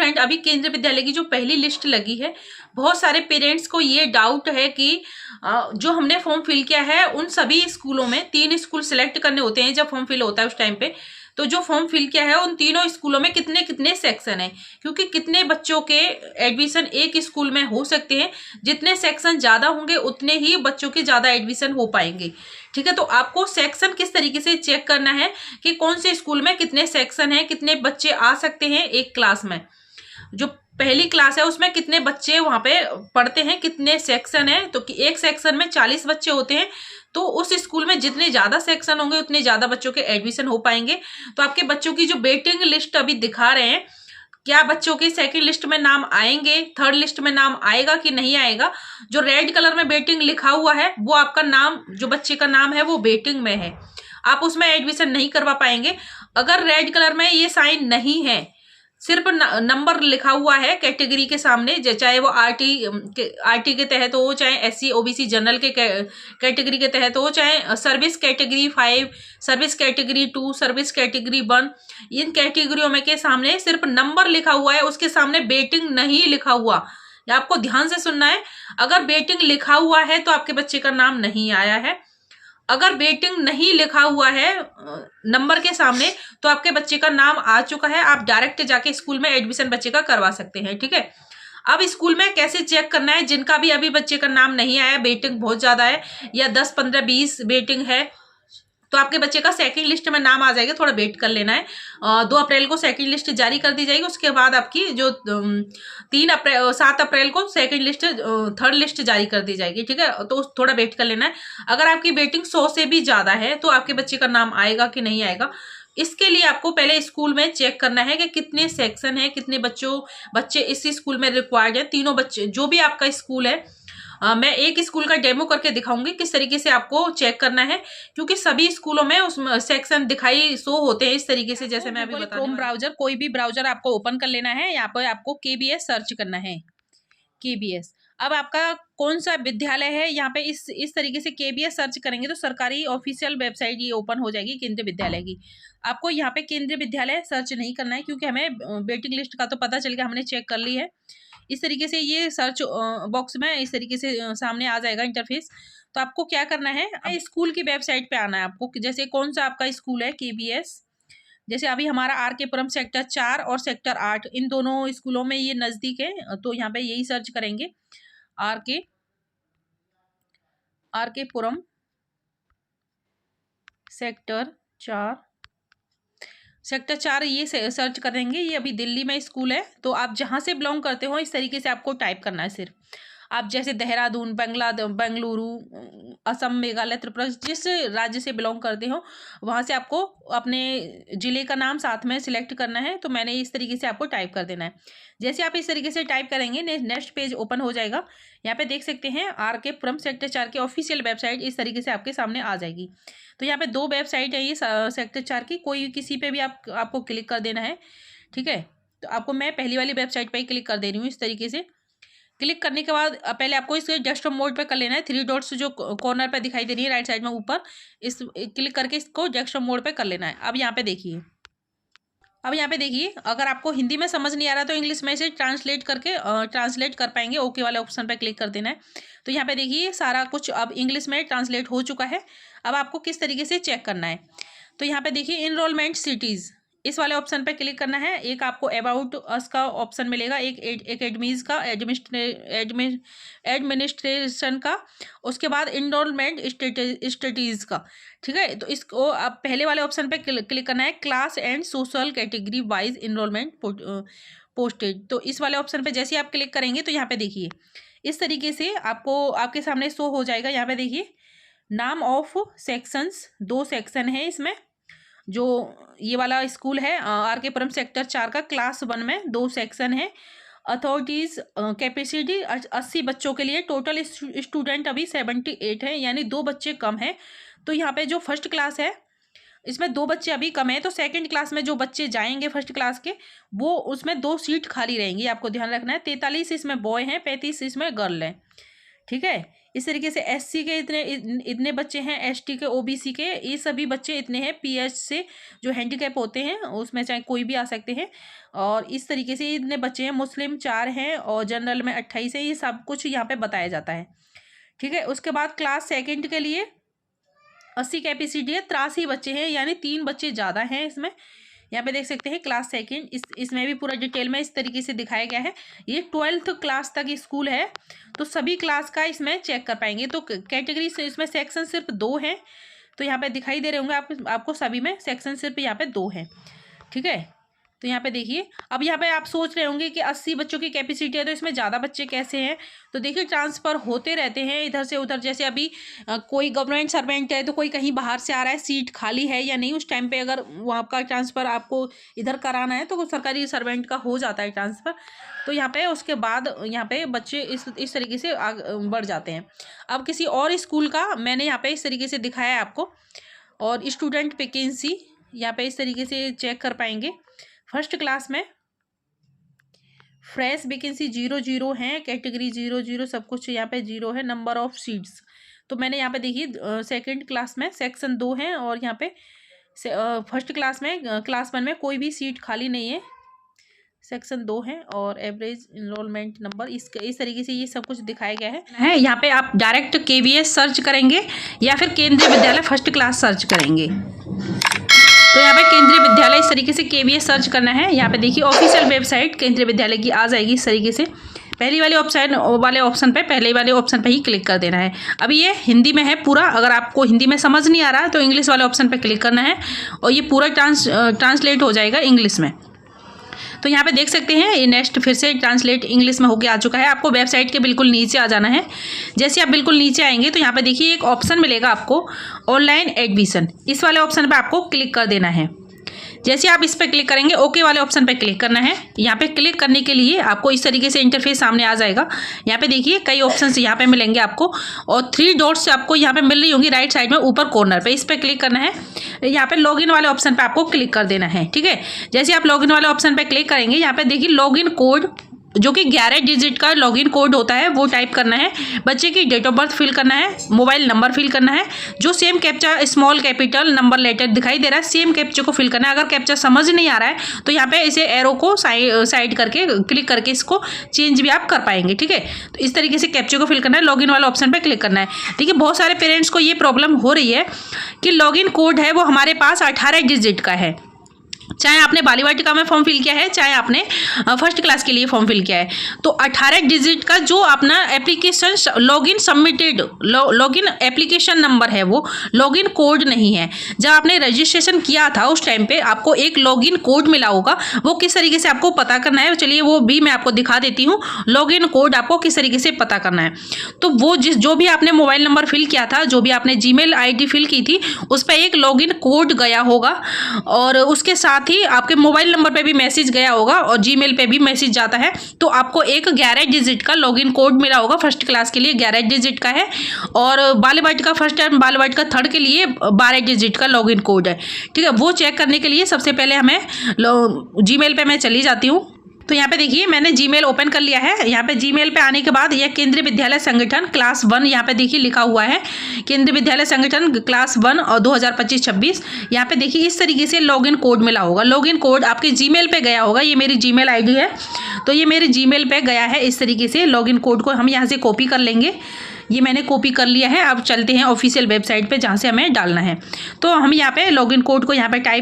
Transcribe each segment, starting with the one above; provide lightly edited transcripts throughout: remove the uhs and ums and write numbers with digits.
Friend, अभी केंद्रीय विद्यालय की जो पहली लिस्ट लगी है, बहुत सारे पेरेंट्स को ये डाउट है कि जो हमने फॉर्म फिल किया है उन सभी स्कूलों में 3 स्कूल सिलेक्ट करने होते हैं जब फॉर्म फिल होता है उस टाइम पे। तो जो फॉर्म फिल किया है उन तीनों स्कूलों में कितने कितने सेक्शन है, क्योंकि कितने बच्चों के एडमिशन एक स्कूल में हो सकते हैं। जितने सेक्शन ज्यादा होंगे उतने ही बच्चों के ज्यादा एडमिशन हो पाएंगे। ठीक है, तो आपको सेक्शन किस तरीके से चेक करना है कि कौन से स्कूल में कितने सेक्शन है, कितने बच्चे आ सकते हैं एक क्लास में। जो पहली क्लास है उसमें कितने बच्चे वहां पे पढ़ते हैं, कितने सेक्शन है, तो एक सेक्शन में 40 बच्चे होते हैं। तो उस स्कूल में जितने ज्यादा सेक्शन होंगे उतने ज्यादा बच्चों के एडमिशन हो पाएंगे। तो आपके बच्चों की जो वेटिंग लिस्ट अभी दिखा रहे हैं, क्या बच्चों के सेकंड लिस्ट में नाम आएंगे, थर्ड लिस्ट में नाम आएगा कि नहीं आएगा। जो रेड कलर में वेटिंग लिखा हुआ है वो आपका नाम, जो बच्चे का नाम है वो वेटिंग में है, आप उसमें एडमिशन नहीं करवा पाएंगे। अगर रेड कलर में ये साइन नहीं है, सिर्फ नंबर लिखा हुआ है कैटेगरी के सामने, चाहे वो आरटी के तहत हो, चाहे एससी ओबीसी जनरल के कैटेगरी के तहत हो, चाहे service category 5, service category 2, service category 1, इन कैटेगरियों में के सामने सिर्फ नंबर लिखा हुआ है, उसके सामने वेटिंग नहीं लिखा हुआ। आपको ध्यान से सुनना है। अगर वेटिंग लिखा हुआ है तो आपके बच्चे का नाम नहीं आया है। अगर वेटिंग नहीं लिखा हुआ है नंबर के सामने तो आपके बच्चे का नाम आ चुका है, आप डायरेक्ट जाके स्कूल में एडमिशन बच्चे का करवा सकते हैं। ठीक है, अब स्कूल में कैसे चेक करना है, जिनका भी अभी बच्चे का नाम नहीं आया, वेटिंग बहुत ज्यादा है या 10, 15, 20 वेटिंग है, तो आपके बच्चे का सेकंड लिस्ट में नाम आ जाएगा, थोड़ा वेट कर लेना है। 2 अप्रैल को सेकंड लिस्ट जारी कर दी जाएगी, उसके बाद आपकी जो 7 अप्रैल को सेकंड लिस्ट, थर्ड लिस्ट जारी कर दी जाएगी। ठीक है, तो थोड़ा वेट कर लेना है। अगर आपकी वेटिंग 100 से भी ज्यादा है तो आपके बच्चे का नाम आएगा कि नहीं आएगा। इसके लिए आपको पहले स्कूल में चेक करना है कि कितने सेक्शन है, कितने बच्चे इस स्कूल में रिक्वायर्ड है। तीनों बच्चे, जो भी आपका स्कूल है, मैं एक स्कूल का डेमो करके दिखाऊंगी किस तरीके से आपको चेक करना है, क्योंकि सभी स्कूलों में उस सेक्शन दिखाई शो होते हैं इस तरीके से, जैसे मैं अभी बता रही हूँ। ब्राउजर, कोई भी ब्राउजर आपको ओपन कर लेना है, यहाँ पर आपको KBS सर्च करना है, KBS। अब आपका कौन सा विद्यालय है, यहाँ पे इस तरीके से KBS सर्च करेंगे तो सरकारी ऑफिशियल वेबसाइट ये ओपन हो जाएगी केंद्रीय विद्यालय की। आपको यहाँ पे केंद्रीय विद्यालय सर्च नहीं करना है, क्योंकि हमें वेटिंग लिस्ट का तो पता चल गया, हमने चेक कर ली है। इस तरीके से ये सर्च बॉक्स में इस तरीके से सामने आ जाएगा इंटरफेस। तो आपको क्या करना है, स्कूल की वेबसाइट पे आना है आपको, जैसे कौन सा आपका स्कूल है KBS, जैसे अभी हमारा RK पुरम सेक्टर 4 और सेक्टर 8, इन दोनों स्कूलों में ये नजदीक है, तो यहाँ पे यही सर्च करेंगे, RK पुरम सेक्टर 4 ये सर्च करेंगे। ये अभी दिल्ली में स्कूल है, तो आप जहाँ से बिलोंग करते हो इस तरीके से आपको टाइप करना है। सिर्फ आप जैसे देहरादून, बेंगलुरु, असम, मेघालय, त्रिपुरा, जिस राज्य से बिलोंग करते हो वहाँ से आपको अपने जिले का नाम साथ में सिलेक्ट करना है। तो मैंने इस तरीके से आपको टाइप कर देना है। जैसे आप इस तरीके से टाइप करेंगे नेक्स्ट पेज ओपन हो जाएगा। यहाँ पे देख सकते हैं RK पुरम सेक्टर 4 की ऑफिशियल वेबसाइट इस तरीके से आपके सामने आ जाएगी। तो यहाँ पे 2 वेबसाइट है ये सेक्टर 4 की, कोई किसी पे भी आपको क्लिक कर देना है। ठीक है, तो आपको मैं पहली वाली वेबसाइट पे ही क्लिक कर दे रही हूँ। इस तरीके से क्लिक करने के बाद पहले आपको इस डेस्कटॉप मोड पे कर लेना है। 3 डॉट्स जो कॉर्नर पे दिखाई दे रही है राइट साइड में ऊपर, इस क्लिक करके इसको डेस्कटॉप मोड पे कर लेना है। अब यहाँ पे देखिए, अगर आपको हिंदी में समझ नहीं आ रहा तो इंग्लिश में से ट्रांसलेट कर पाएंगे। ओके वाले ऑप्शन पे क्लिक कर देना है। तो यहाँ पे देखिए सारा कुछ अब इंग्लिश में ट्रांसलेट हो चुका है। अब आपको किस तरीके से चेक करना है, तो यहाँ पे देखिए इनरोलमेंट सिटीज़, इस वाले ऑप्शन पे क्लिक करना है। एक आपको अबाउट अस का ऑप्शन मिलेगा, एक एकेडमीज का, एडमिनिस्ट्रेशन का, उसके बाद इनरोलमेंट स्टडीज का। ठीक है, तो इसको आप पहले वाले ऑप्शन पे क्लिक करना है, class and social category wise enrolment posted. तो इस वाले ऑप्शन पे जैसे आप क्लिक करेंगे तो यहाँ पे देखिए इस तरीके से आपको आपके सामने शो हो जाएगा। यहाँ पे देखिए नाम ऑफ सेक्शंस, 2 सेक्शन है इसमें। जो ये वाला स्कूल है RK पुरम सेक्टर 4 का, क्लास 1 में 2 सेक्शन है। अथॉरिटीज कैपेसिटी 80 बच्चों के लिए, टोटल स्टूडेंट अभी 78 है, यानी 2 बच्चे कम है। तो यहाँ पे जो फर्स्ट क्लास है इसमें 2 बच्चे अभी कम है, तो सेकंड क्लास में जो बच्चे जाएंगे फर्स्ट क्लास के, वो उसमें 2 सीट खाली रहेंगी, आपको ध्यान रखना है। 43 इसमें बॉय हैं, 35 इसमें गर्ल हैं। ठीक है। इस तरीके से एससी के इतने बच्चे हैं, एसटी के, ओबीसी के, ये सभी बच्चे इतने हैं। पीएच से जो हैंडीकैप होते हैं उसमें चाहे कोई भी आ सकते हैं। और इस तरीके से इतने बच्चे हैं। मुस्लिम 4 हैं और जनरल में 28 है। ये सब कुछ यहाँ पे बताया जाता है, ठीक है। उसके बाद क्लास सेकंड के लिए 80 कैपेसिटी है, 83 बच्चे हैं, यानी 3 बच्चे ज़्यादा हैं इसमें। यहाँ पे देख सकते हैं क्लास सेकंड, इसमें भी पूरा डिटेल में इस तरीके से दिखाया गया है। ये 12th क्लास तक स्कूल है, तो सभी क्लास का इसमें चेक कर पाएंगे। तो कैटेगरी से इसमें सेक्शन सिर्फ 2 हैं, तो यहाँ पे दिखाई दे रहे होंगे आपको सभी में सेक्शन सिर्फ यहाँ पे 2 हैं, ठीक है। तो यहाँ पे देखिए, अब यहाँ पे आप सोच रहे होंगे कि 80 बच्चों की कैपेसिटी है तो इसमें ज़्यादा बच्चे कैसे हैं। तो देखिए ट्रांसफ़र होते रहते हैं इधर से उधर। जैसे अभी कोई गवर्नमेंट सर्वेंट है तो कोई कहीं बाहर से आ रहा है, सीट खाली है या नहीं, उस टाइम पे अगर वहाँ का ट्रांसफ़र आपको इधर कराना है तो सरकारी सर्वेंट का हो जाता है ट्रांसफ़र। तो यहाँ पे उसके बाद यहाँ पे बच्चे इस तरीके से बढ़ जाते हैं। अब किसी और स्कूल का मैंने यहाँ पे इस तरीके से दिखाया है आपको। और स्टूडेंट वैकेंसी यहाँ पे इस तरीके से चेक कर पाएंगे। फर्स्ट क्लास में फ्रेश वैकेंसी 0 हैं, कैटेगरी 0 सब कुछ यहाँ पे 0 है। नंबर ऑफ सीट्स तो मैंने यहाँ पे देखिए सेकंड क्लास में सेक्शन 2 हैं और यहाँ पे फर्स्ट क्लास में क्लास 1 में कोई भी सीट खाली नहीं है, सेक्शन 2 है। और एवरेज इनरोलमेंट नंबर इस तरीके से ये सब कुछ दिखाया गया है। यहाँ पे आप डायरेक्ट KVS सर्च करेंगे या फिर केंद्रीय विद्यालय फर्स्ट क्लास सर्च करेंगे। तो यहाँ पे केंद्रीय विद्यालय इस तरीके से KVS सर्च करना है। यहाँ पे देखिए ऑफिशियल वेबसाइट केंद्रीय विद्यालय की आ जाएगी इस तरीके से। पहले वाले ऑप्शन पे ही क्लिक कर देना है। अभी ये हिंदी में है पूरा, अगर आपको हिंदी में समझ नहीं आ रहा है तो इंग्लिश वाले ऑप्शन पे क्लिक करना है और ये पूरा ट्रांसलेट हो जाएगा इंग्लिश में। तो यहाँ पे देख सकते हैं ये नेक्स्ट फिर से ट्रांसलेट इंग्लिश में होके आ चुका है। आपको वेबसाइट के बिल्कुल नीचे आ जाना है। जैसे आप बिल्कुल नीचे आएंगे तो यहाँ पे देखिए एक ऑप्शन मिलेगा आपको ऑनलाइन एडमिशन, इस वाले ऑप्शन पे आपको क्लिक कर देना है। जैसे आप इस पर क्लिक करेंगे ओके वाले ऑप्शन पे क्लिक करना है। यहाँ पे क्लिक करने के लिए आपको इस तरीके से इंटरफेस सामने आ जाएगा। यहाँ पे देखिए कई ऑप्शंस यहाँ पे मिलेंगे आपको और 3 डॉट्स आपको यहाँ पे मिल रही होंगी राइट साइड में ऊपर कॉर्नर पे, इस पर क्लिक करना है। यहाँ पे लॉगिन वाले ऑप्शन पे आपको क्लिक कर देना है, ठीक है। जैसे आप लॉगिन वाले ऑप्शन पे क्लिक करेंगे यहाँ पे देखिए लॉगिन कोड जो कि 11 डिजिट का लॉगिन कोड होता है वो टाइप करना है। बच्चे की डेट ऑफ बर्थ फिल करना है, मोबाइल नंबर फिल करना है। जो same captcha small capital number letter दिखाई दे रहा है सेम कैप्चा को फिल करना है। अगर कैप्चा समझ नहीं आ रहा है तो यहाँ पे इसे एरो को साइड करके क्लिक करके इसको चेंज भी आप कर पाएंगे, ठीक है। तो इस तरीके से कैप्चा को फिल करना है, लॉगिन वाले ऑप्शन पर क्लिक करना है। देखिए बहुत सारे पेरेंट्स को ये प्रॉब्लम हो रही है कि लॉगिन कोड है वो हमारे पास 18 डिजिट का है, चाहे आपने बालिका वाटिका में फॉर्म फिल किया है चाहे आपने फर्स्ट क्लास के लिए फॉर्म फिल किया है। तो 18 डिजिट का जो अपना application login submitted login application number है वो लॉगिन कोड नहीं है। जब आपने रजिस्ट्रेशन किया था उस टाइम पे आपको एक लॉगिन कोड मिला होगा, वो किस तरीके से आपको पता करना है चलिए वो भी मैं आपको दिखा देती हूँ। लॉगिन कोड आपको किस तरीके से पता करना है, तो वो जो भी आपने मोबाइल नंबर फिल किया था, जो भी आपने जीमेल ID फिल की थी उस पर एक लॉगिन कोड गया होगा और उसके साथ ही आपके मोबाइल नंबर पे भी मैसेज गया होगा और जीमेल पे भी मैसेज जाता है। तो आपको एक 11 डिजिट का लॉगिन कोड मिला होगा, फर्स्ट क्लास के लिए 11 डिजिट का है और बालिका वाटिका फर्स्ट एंड बालिका वाटिका थर्ड के लिए 12 डिजिट का लॉगिन कोड है, ठीक है। वो चेक करने के लिए सबसे पहले हमें जीमेल पे मैं चली जाती हूँ। तो यहाँ पे देखिए मैंने जीमेल ओपन कर लिया है। यहाँ पे जीमेल पे आने के बाद यह केंद्रीय विद्यालय संगठन क्लास 1 यहाँ पे देखिए लिखा हुआ है, केंद्रीय विद्यालय संगठन क्लास 1 और 2025-26। यहाँ पे देखिए इस तरीके से लॉगिन कोड मिला होगा। लॉगिन कोड आपके जीमेल पे गया होगा, ये मेरी जीमेल ID है तो ये मेरे जीमेल पे गया है। इस तरीके से लॉगिन कोड को हम यहाँ से कॉपी कर लेंगे, ये मैंने कॉपी कर लिया है। अब चलते हैं ऑफिशियल वेबसाइट पे जहाँ से हमें डालना है। तो हम यहाँ पे लॉगिन कोड को यहाँ पे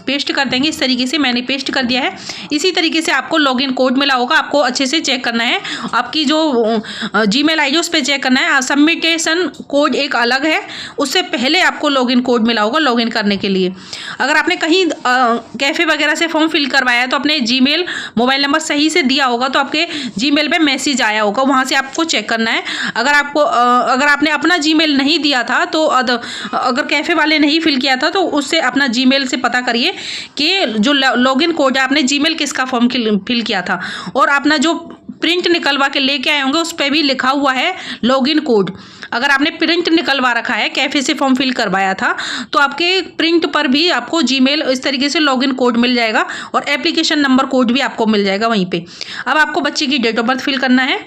पेस्ट कर देंगे। इस तरीके से मैंने पेस्ट कर दिया है। इसी तरीके से आपको लॉगिन कोड मिला होगा, आपको अच्छे से चेक करना है। आपकी जो जीमेल ID उस पर चेक करना है। सबमिटेशन कोड एक अलग है, उससे पहले आपको लॉगिन कोड मिला होगा लॉगिन करने के लिए। अगर आपने कहीं कैफ़े वगैरह से फॉर्म फिल करवाया तो अपने जीमेल मोबाइल नंबर सही से दिया होगा तो आपके जीमेल पे मैसेज आया होगा, वहाँ से आपको चेक करना है। अगर आपने अपना जीमेल नहीं दिया था तो अगर कैफ़े वाले नहीं फिल किया था तो उससे अपना जीमेल से पता करिए कि जो लॉगिन कोड है आपने जीमेल किसका फॉर्म फिल किया था और अपना जो प्रिंट निकलवा के लेके आए होंगे उस पर भी लिखा हुआ है लॉगिन कोड। अगर आपने प्रिंट निकलवा रखा है कैफ़े से फॉर्म फिल करवाया था तो आपके प्रिंट पर भी आपको जीमेल इस तरीके से लॉगिन कोड मिल जाएगा और एप्लीकेशन नंबर कोड भी आपको मिल जाएगा वहीं पे। अब आपको बच्चे की डेट ऑफ बर्थ फिल करना है।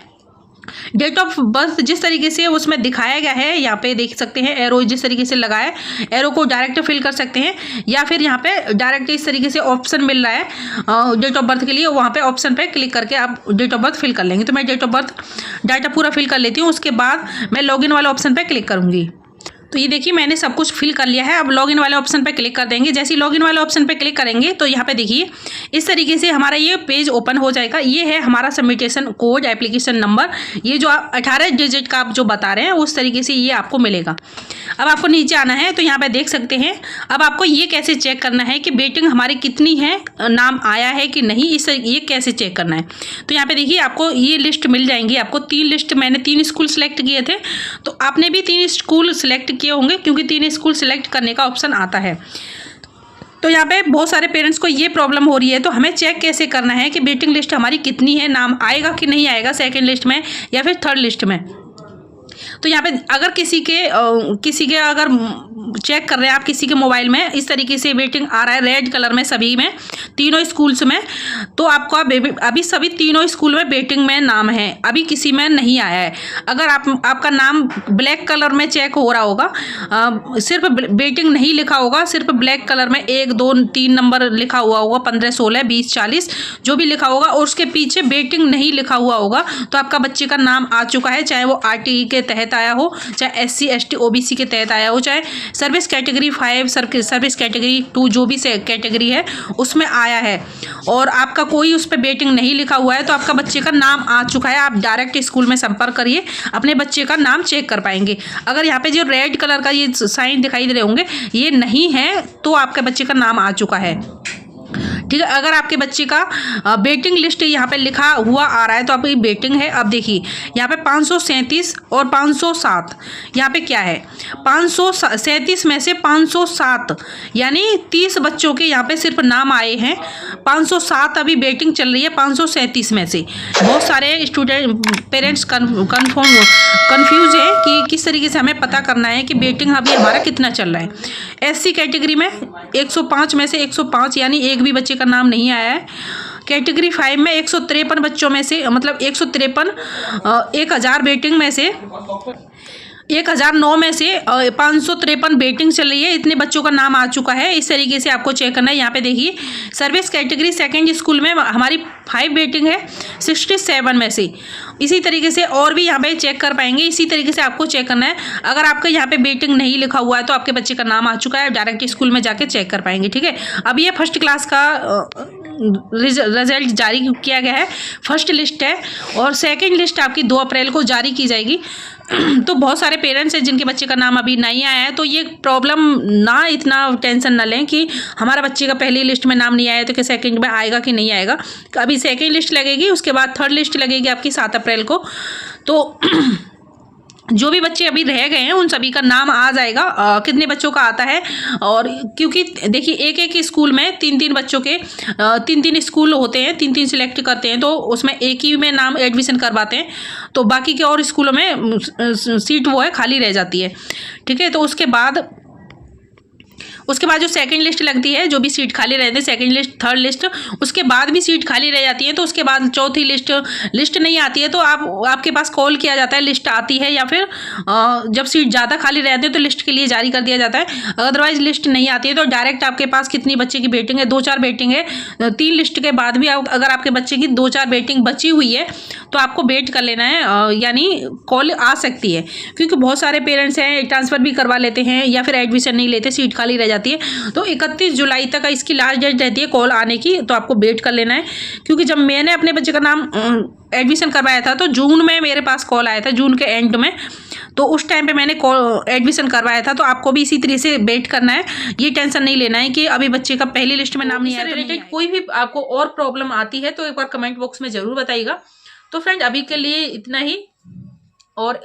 डेट ऑफ बर्थ जिस तरीके से उसमें दिखाया गया है, यहाँ पे देख सकते हैं एरो जिस तरीके से लगा है, एरो को डायरेक्ट फिल कर सकते हैं या फिर यहाँ पे डायरेक्ट इस तरीके से ऑप्शन मिल रहा है डेट ऑफ बर्थ के लिए, वहाँ पे ऑप्शन पे क्लिक करके आप डेट ऑफ बर्थ फिल कर लेंगे। तो मैं डेट ऑफ बर्थ डाटा पूरा फिल कर लेती हूँ, उसके बाद मैं लॉगिन वाले ऑप्शन पर क्लिक करूँगी। तो ये देखिए मैंने सब कुछ फिल कर लिया है। अब लॉगिन वाले ऑप्शन पे क्लिक कर देंगे। जैसे ही लॉगिन वाले ऑप्शन पे क्लिक करेंगे तो यहाँ पे देखिए इस तरीके से हमारा ये पेज ओपन हो जाएगा। ये है हमारा सबमिटेशन कोड, एप्लीकेशन नंबर, ये जो आप 18 डिजिट का आप जो बता रहे हैं उस तरीके से ये आपको मिलेगा। अब आपको नीचे आना है तो यहाँ पे देख सकते हैं। अब आपको ये कैसे चेक करना है कि वेटिंग हमारी कितनी है, नाम आया है कि नहीं, इस ये कैसे चेक करना है। तो यहाँ पे देखिए आपको ये लिस्ट मिल जाएंगी। आपको 3 लिस्ट, मैंने 3 स्कूल सेलेक्ट किए थे, तो आपने भी 3 स्कूल सेलेक्ट किए होंगे क्योंकि 3 स्कूल सेलेक्ट करने का ऑप्शन आता है। तो यहाँ पे बहुत सारे पेरेंट्स को ये प्रॉब्लम हो रही है, तो हमें चेक कैसे करना है कि वेटिंग लिस्ट हमारी कितनी है, नाम आएगा कि नहीं आएगा सेकंड लिस्ट में या फिर थर्ड लिस्ट में। तो यहाँ पे अगर किसी के अगर चेक कर रहे हैं आप किसी के मोबाइल में इस तरीके से वेटिंग आ रहा है रेड कलर में सभी में, तीनों स्कूल्स में, तो आपको अभी सभी तीनों स्कूल में वेटिंग में नाम है, अभी किसी में नहीं आया है। अगर आपका नाम ब्लैक कलर में चेक हो रहा होगा, सिर्फ वेटिंग नहीं लिखा होगा, सिर्फ ब्लैक कलर में 1 2 3 नंबर लिखा हुआ होगा, 15 16 20 40 जो भी लिखा होगा, और उसके पीछे वेटिंग नहीं लिखा हुआ होगा, तो आपका बच्चे का नाम आ चुका है, चाहे वो RTE के तहत आया हो, चाहे SC ST OBC के तहत आया हो, चाहे सर्विस कैटेगरी 5 सर्विस कैटेगरी 2 जो भी कैटेगरी है उसमें आया है, और आपका कोई उस पर वेटिंग नहीं लिखा हुआ है, तो आपका बच्चे का नाम आ चुका है। आप डायरेक्ट स्कूल में संपर्क करिए, अपने बच्चे का नाम चेक कर पाएंगे। अगर यहाँ पे जो रेड कलर का ये साइन दिखाई दे रहे होंगे ये नहीं है, तो आपके बच्चे का नाम आ चुका है। ठीक है, अगर आपके बच्चे का वेटिंग लिस्ट यहाँ पे लिखा हुआ आ रहा है तो आपकी वेटिंग है। अब देखिए यहाँ पे 537 और 507, यहाँ पे क्या है 537 में से 507 यानी 30 बच्चों के यहाँ पे सिर्फ नाम आए हैं, 507 अभी वेटिंग चल रही है 537 में से। बहुत सारे स्टूडेंट पेरेंट्स कन्फ्यूज है कि किस तरीके से हमें पता करना है कि वेटिंग अभी हमारा कितना चल रहा है। SC कैटेगरी में 105 में से 105 यानी एक भी बच्चे का नाम नहीं आया है। कैटेगरी 5 में 153 बच्चों में से मतलब 153 1000 वेटिंग में से 1009 में से 553 वेटिंग चल रही है, इतने बच्चों का नाम आ चुका है। इस तरीके से आपको चेक करना है। यहाँ पे देखिए सर्विस कैटेगरी सेकंड स्कूल में हमारी 5 वेटिंग है 67 में से। इसी तरीके से और भी यहाँ पे चेक कर पाएंगे। इसी तरीके से आपको चेक करना है। अगर आपका यहाँ पे वेटिंग नहीं लिखा हुआ है तो आपके बच्चे का नाम आ चुका है, डायरेक्ट स्कूल में जाके चेक कर पाएंगे। ठीक है, अब ये फर्स्ट क्लास का रिजल्ट जारी किया गया है, फर्स्ट लिस्ट है, और सेकंड लिस्ट आपकी 2 अप्रैल को जारी की जाएगी। तो बहुत सारे पेरेंट्स हैं जिनके बच्चे का नाम अभी नहीं आया है, तो ये प्रॉब्लम ना, इतना टेंशन ना लें कि हमारा बच्चे का पहली लिस्ट में नाम नहीं आया तो क्या सेकंड में आएगा कि नहीं आएगा। अभी सेकंड लिस्ट लगेगी, उसके बाद थर्ड लिस्ट लगेगी आपकी 7 अप्रैल को। तो जो भी बच्चे अभी रह गए हैं उन सभी का नाम आ जाएगा, कितने बच्चों का आता है। और क्योंकि देखिए एक स्कूल में 3 बच्चों के 3 स्कूल होते हैं, 3 सिलेक्ट करते हैं, तो उसमें एक ही में नाम एडमिशन करवाते हैं, तो बाकी के और स्कूलों में सीट वो है खाली रह जाती है। ठीक है, तो उसके बाद जो सेकंड लिस्ट लगती है, जो भी सीट खाली रहते हैं, सेकंड लिस्ट थर्ड लिस्ट, उसके बाद भी सीट खाली रह जाती है, तो उसके बाद चौथी लिस्ट नहीं आती है, तो आपके पास कॉल किया जाता है, लिस्ट आती है, या फिर जब सीट ज़्यादा खाली रहती है तो लिस्ट के लिए जारी कर दिया जाता है। अदरवाइज लिस्ट नहीं आती है तो डायरेक्ट आपके पास कितनी बच्चे की वेटिंग है, 2-4 वेटिंग है, 3 लिस्ट के बाद भी अगर आपके बच्चे की 2-4 वेटिंग बची हुई है तो आपको वेट कर लेना है, यानी कॉल आ सकती है। क्योंकि बहुत सारे पेरेंट्स हैं ट्रांसफ़र भी करवा लेते हैं या फिर एडमिशन नहीं लेते, सीट खाली रह जाती है। तो 31 जुलाई तक इसकी लास्ट डेट रहती है कॉल आने की, तो आपको वेट कर लेना है। क्योंकि जब मैंने अपने बच्चे का नाम एडमिशन करवाया था तो जून में मेरे पास कॉल आया था, जून के एंड में, तो उस टाइम पे मैंने एडमिशन करवाया था। तो आपको भी इसी तरह से वेट करना है, ये टेंशन नहीं लेना है कि अभी बच्चे का पहली लिस्ट में नाम नहीं आया। रिलेटेड कोई भी आपको और प्रॉब्लम आती है तो एक बार कमेंट बॉक्स में जरूर बताइएगा। तो फ्रेंड अभी के लिए इतना ही, और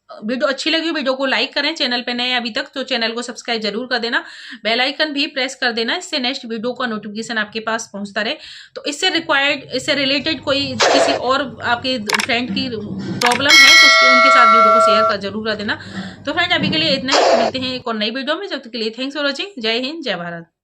वीडियो अच्छी लगी वीडियो को लाइक करें, चैनल पे नए अभी तक तो चैनल को सब्सक्राइब जरूर कर देना, बेल आइकन भी प्रेस कर देना, इससे नेक्स्ट वीडियो का नोटिफिकेशन आपके पास पहुंचता रहे। तो इससे रिलेटेड कोई किसी और आपके फ्रेंड की प्रॉब्लम है तो उनके साथ वीडियो को शेयर कर जरूर कर देना। तो फ्रेंड अभी के लिए इतना ही, मिलते हैं एक और नई वीडियो में, जब तक के लिए थैंक्स फॉर वॉचिंग। जय हिंद, जय भारत।